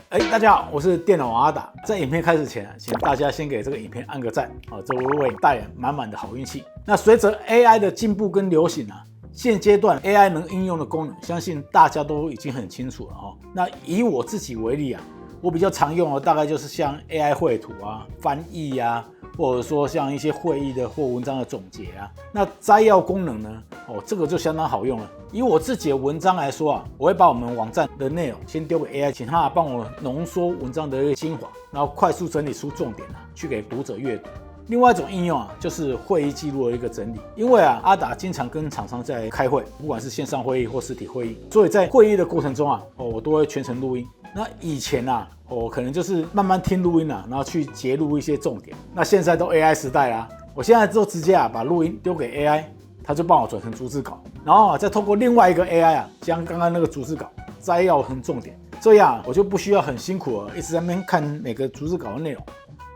大家好，我是电脑王阿达。在影片开始前，请大家先给这个影片按个赞，这会为带来满满的好运气。那随着 AI 的进步跟流行现阶段 AI 能应用的功能，相信大家都已经很清楚了那以我自己为例我比较常用的大概就是像 AI 绘图翻译或者说像一些会议的或文章的总结那摘要功能呢，这个就相当好用了。以我自己的文章来说我会把我们网站的内容先丢给 AI， 请他帮我浓缩文章的一个精华，然后快速整理出重点去给读者阅读。另外一种应用就是会议记录的一个整理。因为阿达经常跟厂商在开会，不管是线上会议或实体会议，所以在会议的过程中我都会全程录音。那以前我可能就是慢慢听录音然后去截录一些重点。那现在都 AI 时代我现在都直接把录音丢给 AI， 它就帮我转成逐字稿，然后再透过另外一个 AI 将刚刚那个逐字稿摘要成重点，这样我就不需要很辛苦一直在那边看每个逐字稿的内容，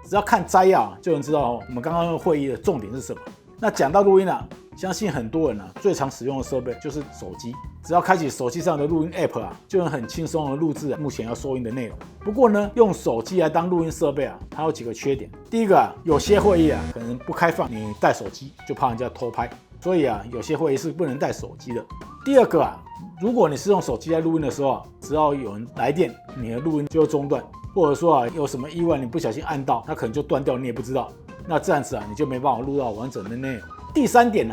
只要看摘要就能知道我们刚刚会议的重点是什么。那讲到录音相信很多人最常使用的设备就是手机，只要开启手机上的录音 App 就能很轻松的录制目前要收音的内容。不过呢，用手机来当录音设备它有几个缺点。第一个有些会议可能不开放，你带手机就怕人家偷拍，所以有些会议是不能带手机的。第二个如果你是用手机在录音的时候只要有人来电，你的录音就会中断，或者说有什么意外你不小心按到，它可能就断掉，你也不知道。那这样子你就没办法录到完整的内容。第三点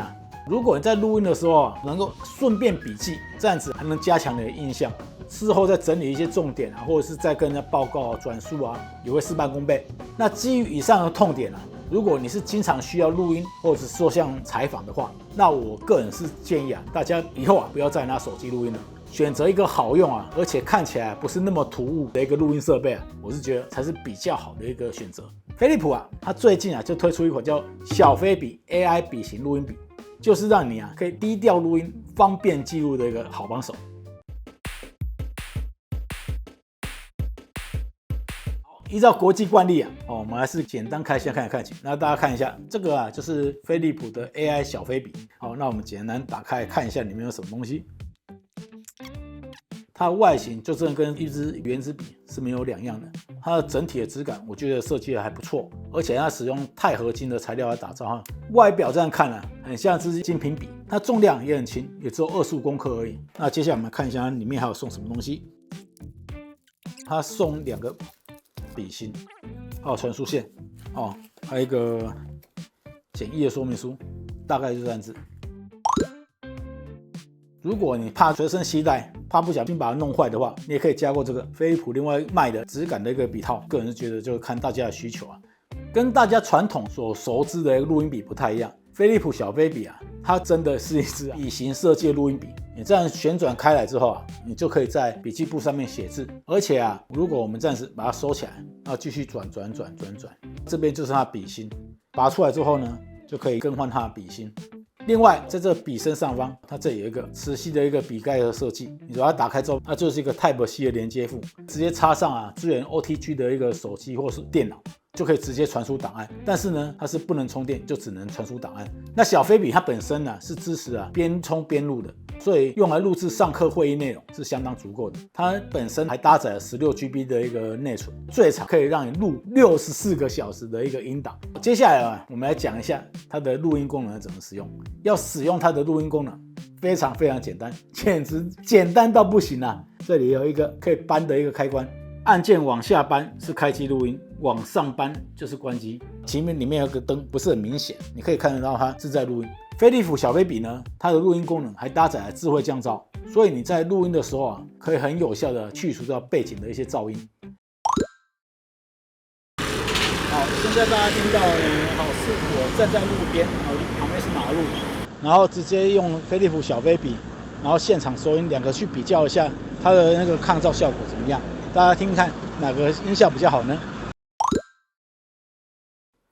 如果你在录音的时候能够顺便笔记，这样子还能加强你的印象，事后再整理一些重点或者是再跟人家报告转述也会事半功倍。那基于以上的痛点如果你是经常需要录音或者说像采访的话，那我个人是建议大家以后不要再拿手机录音了，选择一个好用而且看起来不是那么突兀的一个录音设备我是觉得才是比较好的一个选择。飞利浦它最近就推出一款叫小飞笔 AI 笔型录音笔，就是让你可以低调录音、方便记录的一个好帮手。依照国际惯例我们还是简单开箱看起。那大家看一下，这个就是飞利浦的 AI 小飞笔。好，那我们简单打开看一下里面有什么东西。它的外形就真的跟一支原子笔是没有两样的，它的整体的质感我觉得设计的还不错，而且它使用钛合金的材料来打造外表这样看很像支精品笔，它重量也很轻，也只有25公克而已。那接下来我们看一下里面还有送什么东西。它送2个笔芯，还有传输线还有一个简易的说明书，大概就这样子。如果你怕随身携带，怕不小心把它弄坏的话，你也可以加购这个飞利浦另外卖的质感的一个笔套。个人是觉得就看大家的需求跟大家传统所熟知的一个录音笔不太一样。飞利浦小飞笔它真的是一支笔型设计的录音笔。你这样旋转开来之后你就可以在笔记簿上面写字，而且如果我们这样子把它收起来，然后继续转，这边就是它的笔芯，拔出来之后呢，就可以更换它的笔芯。另外，在这笔身上方，它这里有一个磁吸的一个笔盖的设计。你把它打开之后，它就是一个 Type-C 的连接副，直接插上支援 OTG 的一个手机或是电脑，就可以直接传输档案。但是呢，它是不能充电，就只能传输档案。那小飞笔它本身是支持边充边录的，所以用来录制上课会议内容是相当足够的。它本身还搭载了16GB 的一个内存，最长可以让你录64个小时的一个音档。接下来我们来讲一下它的录音功能怎么使用。要使用它的录音功能非常非常简单，简直简单到不行这里有一个可以搬的一个开关，按键往下搬是开机录音，往上搬就是关机。前面里面有个灯不是很明显，你可以看得到它是在录音。飞利浦小飞笔呢，它的录音功能还搭载了智慧降噪，所以你在录音的时候可以很有效的去除掉背景的一些噪音。好，现在大家听到是我站在路边，旁边是马路，然后直接用飞利浦小飞笔，然后现场收音，两个去比较一下它的那个抗噪效果怎么样？大家听听看哪个音效比较好呢？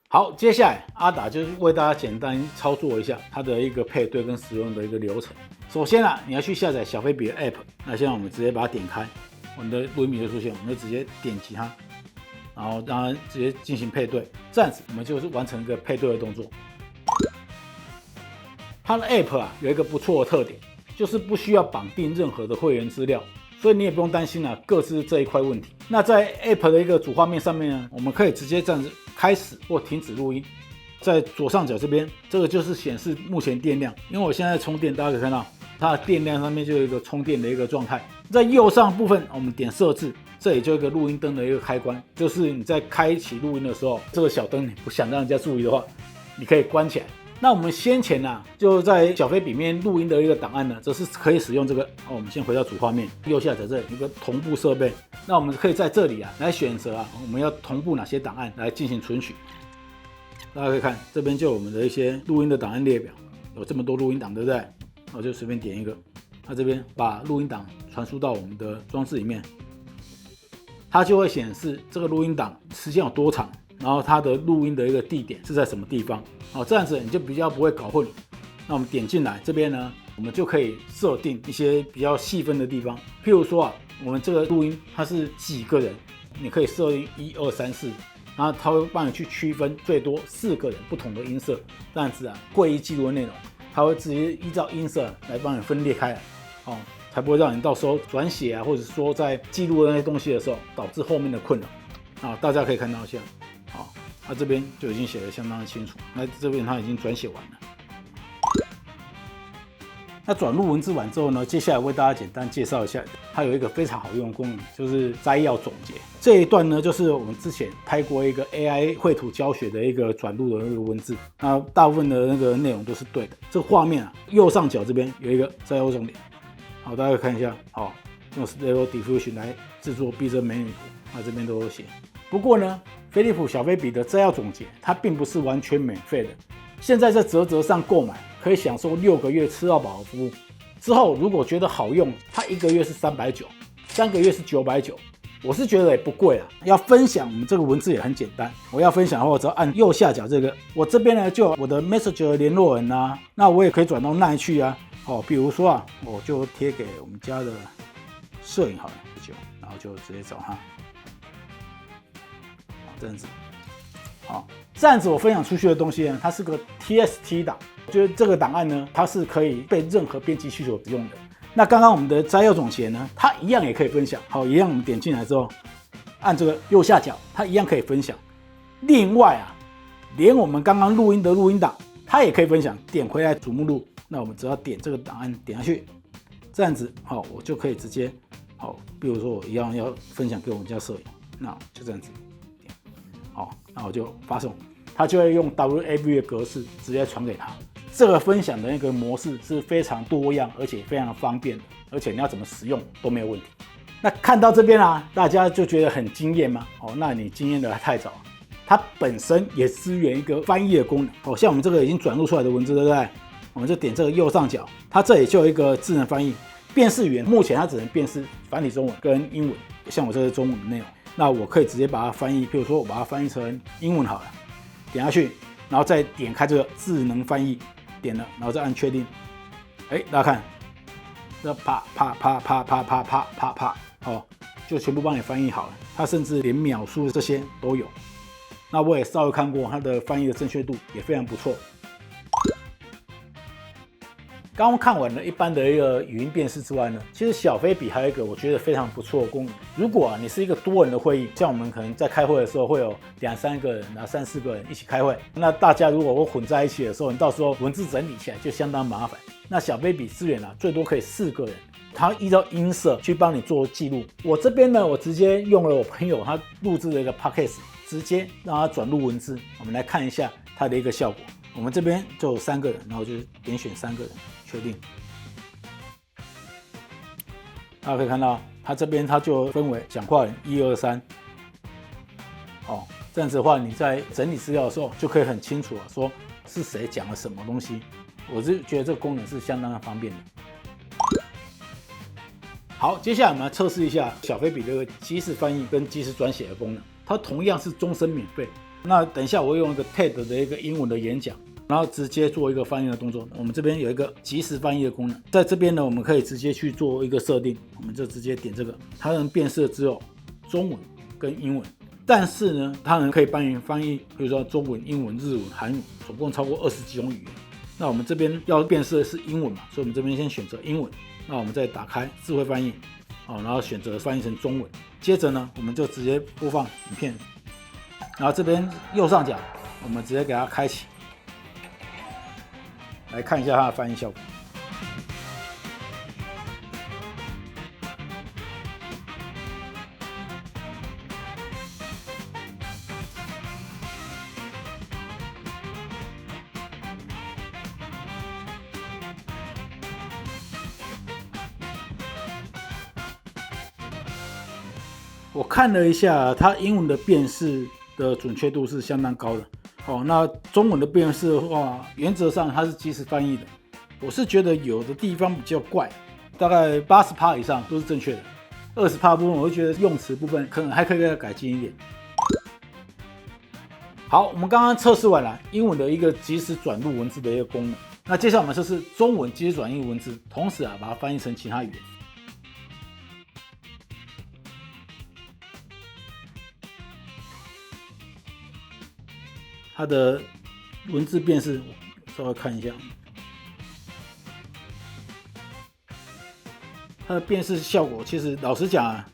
好，接下来阿达就是为大家简单操作一下它的一个配对跟使用的一个流程。首先你要去下载小飞笔的 App， 那现在我们直接把它点开，我们的录音笔就出现，我们就直接点击它，然后让它直接进行配对，这样子我们就是完成一个配对的动作。它的 App 有一个不错的特点，就是不需要绑定任何的会员资料，所以你也不用担心各自这一块问题。那在 App 的一个主画面上面呢，我们可以直接这样子开始或停止录音。在左上角这边，这个就是显示目前电量，因为我现在充电，大家可以看到它的电量上面就有一个充电的一个状态。在右上部分，我们点设置，这里就有一个录音灯的一个开关，就是你在开启录音的时候，这个小灯你不想让人家注意的话，你可以关起来。那我们先前就在小飞笔面录音的一个档案呢，则是可以使用这个我们先回到主画面，右下角这里有个同步设备，那我们可以在这里来选择我们要同步哪些档案来进行存取。大家可以看这边就有我们的一些录音的档案列表，有这么多录音档，对不对？我就随便点一个，它这边把录音档传输到我们的装置里面，它就会显示这个录音档时间有多长，然后它的录音的一个地点是在什么地方。这样子你就比较不会搞混。那我们点进来这边呢，我们就可以设定一些比较细分的地方，譬如说我们这个录音它是几个人，你可以设定1、2、3、4。然后它会帮你去区分最多4个人不同的音色，这样子会议记录的内容，它会直接依照音色来帮你分裂开来，才不会让你到时候转写或者说在记录的那些东西的时候导致后面的困扰。大家可以看到一下，它这边就已经写得相当的清楚，那这边它已经转写完了。那转录文字完之后呢，接下来为大家简单介绍一下，它有一个非常好用的功能，就是摘要总结。这一段呢，就是我们之前拍过一个 AI 绘图教学的一个转录的那个文字，那大部分的那个内容都是对的。这个画面右上角这边有一个摘要重点，好，大家看一下，用 Stable Diffusion 来制作逼真美女图，这边都有写。不过呢，飞利浦小飞笔的摘要总结，它并不是完全免费的。现在在嘖上购买，可以享受6个月吃到饱的服务。之后如果觉得好用，它1个月是390，3个月是990。我是觉得也不贵要分享我们这个文字也很简单。我要分享的话，我只要按右下角这个，我这边呢就有我的 Messenger 联络人那我也可以转到那里去比如说我就贴给我们家的摄影好了，然后就直接找他，这样子。这样子我分享出去的东西呢，它是个 TXT 档，我觉得这个档案呢，它是可以被任何编辑需求使用的。那刚刚我们的摘要总结呢，它一样也可以分享。一样我们点进来之后，按这个右下角，它一样可以分享。另外连我们刚刚录音的录音档，它也可以分享。点回来主目录，那我们只要点这个档案，点下去，这样子我就可以直接比如说我一样要分享给我们家摄影，那就这样子。那我就发送，它就会用 WAV 的格式直接传给他。这个分享的那个模式是非常多样，而且非常方便的，而且你要怎么使用都没有问题。那看到这边大家就觉得很惊艳吗？那你惊艳的太早了。它本身也支援一个翻译的功能，像我们这个已经转录出来的文字，对不对？我们就点这个右上角，它这里就有一个智能翻译辨识语言，目前它只能辨识繁体中文跟英文，像我这是中文的内容。那我可以直接把它翻译，譬如说我把它翻译成英文好了，点下去，然后再点开这个智能翻译，点了，然后再按确定。大家看，这啪啪啪啪啪啪啪啪啪，就全部帮你翻译好了。它甚至连秒数这些都有。那我也稍微看过它的翻译的正确度也非常不错。刚刚看完了一般的一个语音辨识之外呢，其实小飞笔还有一个我觉得非常不错的功能。如果你是一个多人的会议，像我们可能在开会的时候会有2、3个人3、4个人一起开会，那大家如果会混在一起的时候，你到时候文字整理起来就相当麻烦。那小飞笔支援最多可以4个人，它依照音色去帮你做记录。我这边呢，我直接用了我朋友他录制的一个 podcast， 直接让他转录文字，我们来看一下它的一个效果。我们这边就有3个人，然后就点选3个人。确定，大家可以看到，它这边它就分为讲话人1、2、3，这样子的话，你在整理资料的时候就可以很清楚说是谁讲了什么东西。我是觉得这个功能是相当的方便的。好，接下来我们来测试一下小飞笔这个即时翻译跟即时转写的功能，它同样是终身免费。那等一下我会用一个 TED 的一个英文的演讲。然后直接做一个翻译的动作。我们这边有一个即时翻译的功能，在这边呢，我们可以直接去做一个设定，我们就直接点这个，它能辨识只有中文跟英文，但是呢，它可以帮你翻译，比如说中文、英文、日文、韩语，总共超过20几种语言。那我们这边要辨识的是英文嘛，所以我们这边先选择英文。那我们再打开智慧翻译，然后选择翻译成中文。接着呢，我们就直接播放影片，然后这边右上角我们直接给它开启，来看一下它的翻译效果。我看了一下，它英文的辨识的准确度是相当高的。那中文的辨识的话，原则上它是即时翻译的。我是觉得有的地方比较怪，大概80%以上都是正确的，20%部分我会觉得用词部分可能还可以再改进一点。好，我们刚刚测试完了英文的一个即时转入文字的一个功能，那接下来我们测试中文即时转译文字，同时把它翻译成其他语言。它的文字辨识，稍微看一下，它的辨识效果其实老实讲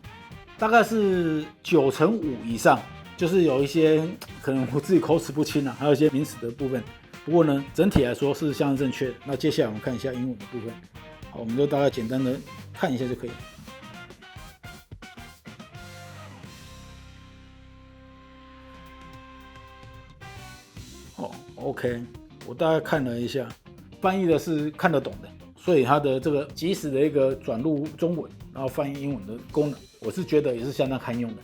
大概是95%以上，就是有一些可能我自己口齿不清还有一些名词的部分。不过呢，整体来说是相当正确的。那接下来我们看一下英文的部分，好，我们就大概简单的看一下就可以了。OK， 我大概看了一下，翻译的是看得懂的，所以它的这个即时的一个转入中文，然后翻译英文的功能，我是觉得也是相当堪用的。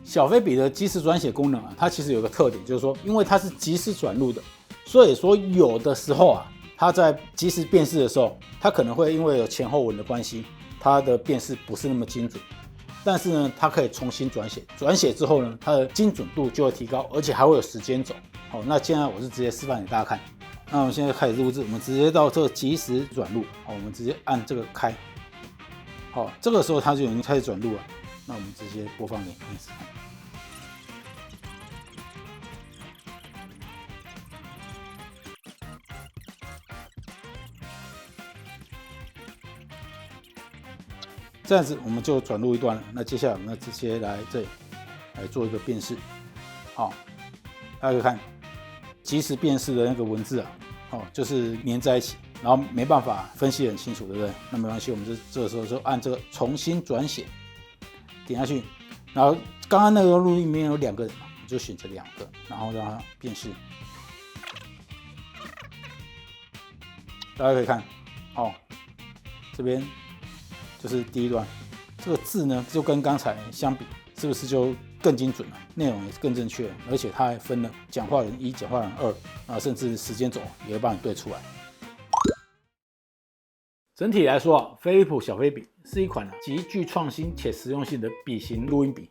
小飞笔的即时转写功能它其实有个特点，就是说，因为它是即时转入的，所以说有的时候它在即时辨识的时候，它可能会因为有前后文的关系，它的辨识不是那么精准。但是呢，它可以重新转写，转写之后呢，它的精准度就会提高，而且还会有时间轴。好，那现在我是直接示范给大家看。那我们现在开始录制，我们直接到这个即时转入，好，我们直接按这个开。好，这个时候它就已经开始转入了。那我们直接播放给你看。这样子我们就转入一段了。那接下来我们直接来这里来做一个辨识。好，大家可以看即时辨识的那个文字就是粘在一起，然后没办法分析很清楚，对不对？那没关系，我们这个时候就按这个重新转写，点下去，然后刚刚那个录音里面有2个人嘛，就选择2个，然后让它辨识。大家可以看，这边就是第一段，这个字呢就跟刚才相比，是不是就更精准了？内容也是更正确了，而且它还分了讲话人1、讲话人2，甚至时间轴也会帮你对出来。整体来说飞利浦小飞笔是一款极具创新且实用性的笔型录音笔。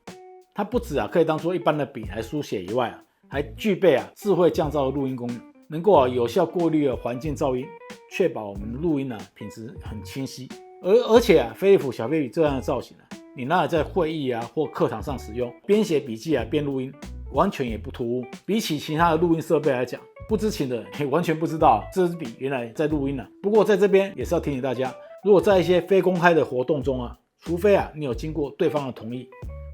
它不止可以当做一般的笔来书写以外还具备智慧降噪的录音功能，能够有效过滤环境噪音，确保我们的录音品质很清晰。而且飞利浦小飞笔这样的造型你拿来在会议或课堂上使用，边写笔记边录音，完全也不突兀。比起其他的录音设备来讲，不知情的人也完全不知道这支笔原来在录音不过在这边也是要提醒大家，如果在一些非公开的活动中除非你有经过对方的同意，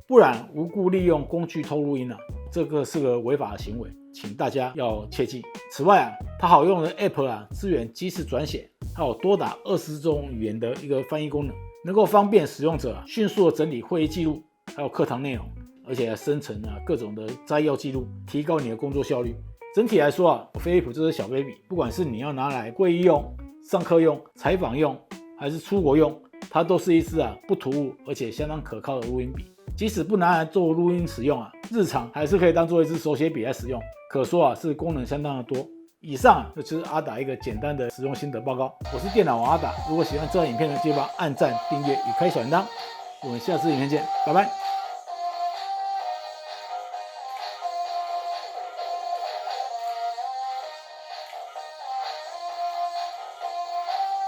不然无故利用工具偷录音这个是个违法的行为，请大家要切记。此外它好用的 App 支援即时转写，还有多达20种语言的一个翻译功能，能够方便使用者迅速的整理会议记录，还有课堂内容，而且生成各种的摘要记录，提高你的工作效率。整体来说飞利浦这支小飞笔，不管是你要拿来会议用、上课用、采访用，还是出国用，它都是一支不突兀而且相当可靠的录音笔。即使不拿来做录音使用日常还是可以当做一支手写笔来使用，可说是功能相当的多。以上就是阿达一个简单的使用心得报告。我是电脑王阿达，如果喜欢这段影片呢，记得按赞、订阅与开小铃铛。我们下次影片见，拜拜。